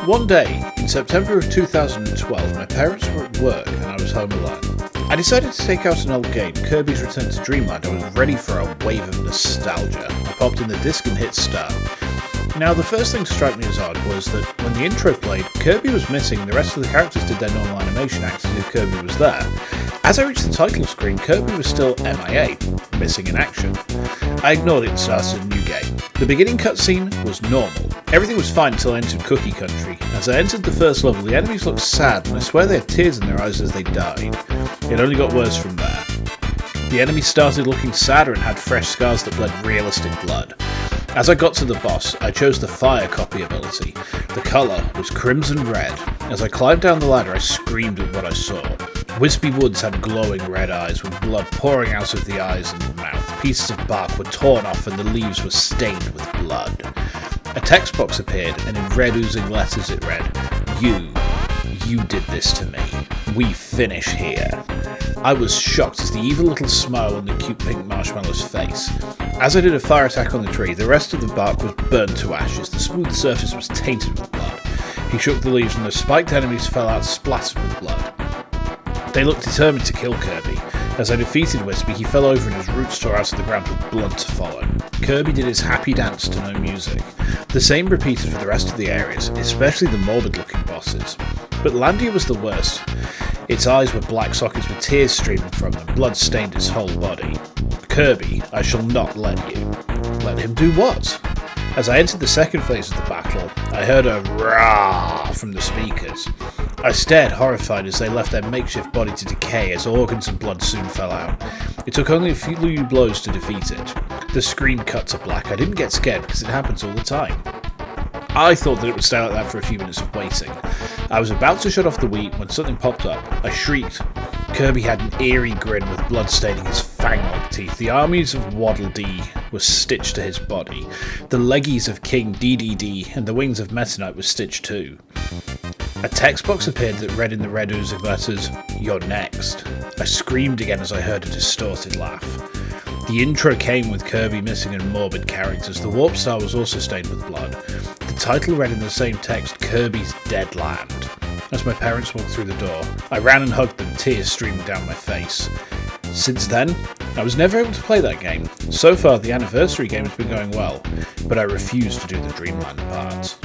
One day, in September of 2012, my parents were at work and I was home alone. I decided to take out an old game, Kirby's Return to Dreamland. I was ready for a wave of nostalgia. I popped in the disc and hit start. Now, the first thing to strike me as odd was that when the intro played, Kirby was missing and the rest of the characters did their normal animation acts as if Kirby was there. As I reached the title screen, Kirby was still MIA, missing in action. I ignored it and started a new game. The beginning cutscene was normal. Everything was fine until I entered Cookie Country. As I entered the first level, the enemies looked sad, and I swear they had tears in their eyes as they died. It only got worse from there. The enemies started looking sadder and had fresh scars that bled realistic blood. As I got to the boss, I chose the fire copy ability. The colour was crimson red. As I climbed down the ladder, I screamed at what I saw. Wispy Woods had glowing red eyes with blood pouring out of the eyes and the mouth. Pieces of bark were torn off and the leaves were stained with blood. A text box appeared, and in red oozing letters it read, You did this to me. We finish here." I was shocked as the evil little smile on the cute pink marshmallow's face. As I did a fire attack on the tree, the rest of the bark was burned to ashes. The smooth surface was tainted with blood. He shook the leaves and the spiked enemies fell out splattered with blood. They looked determined to kill Kirby. As I defeated Wispy, he fell over and his roots tore out of the ground with blood to follow. Kirby did his happy dance to no music. The same repeated for the rest of the areas, especially the morbid-looking bosses. But Landia was the worst. Its eyes were black sockets with tears streaming from them, blood stained his whole body. "Kirby, I shall not let you." Let him do what? As I entered the second phase of the battle, I heard a "rah" from the speakers. I stared horrified as they left their makeshift body to decay as organs and blood soon fell out. It took only a few blows to defeat it. The screen cut to black. I didn't get scared because it happens all the time. I thought that it would stay like that for a few minutes of waiting. I was about to shut off the Wii when something popped up. I shrieked. Kirby had an eerie grin with blood staining his fang-like teeth. The armies of Waddle Dee were stitched to his body. The leggies of King DDD and the wings of Meta Knight were stitched too. A text box appeared that read in the red oozing letters, "You're next." I screamed again as I heard a distorted laugh. The intro came with Kirby missing and morbid characters. The Warp Star was also stained with blood. The title read in the same text, Kirby's Deadland. As my parents walked through the door, I ran and hugged them, tears streaming down my face. Since then, I was never able to play that game. So far, the anniversary game has been going well, but I refuse to do the Dreamland part.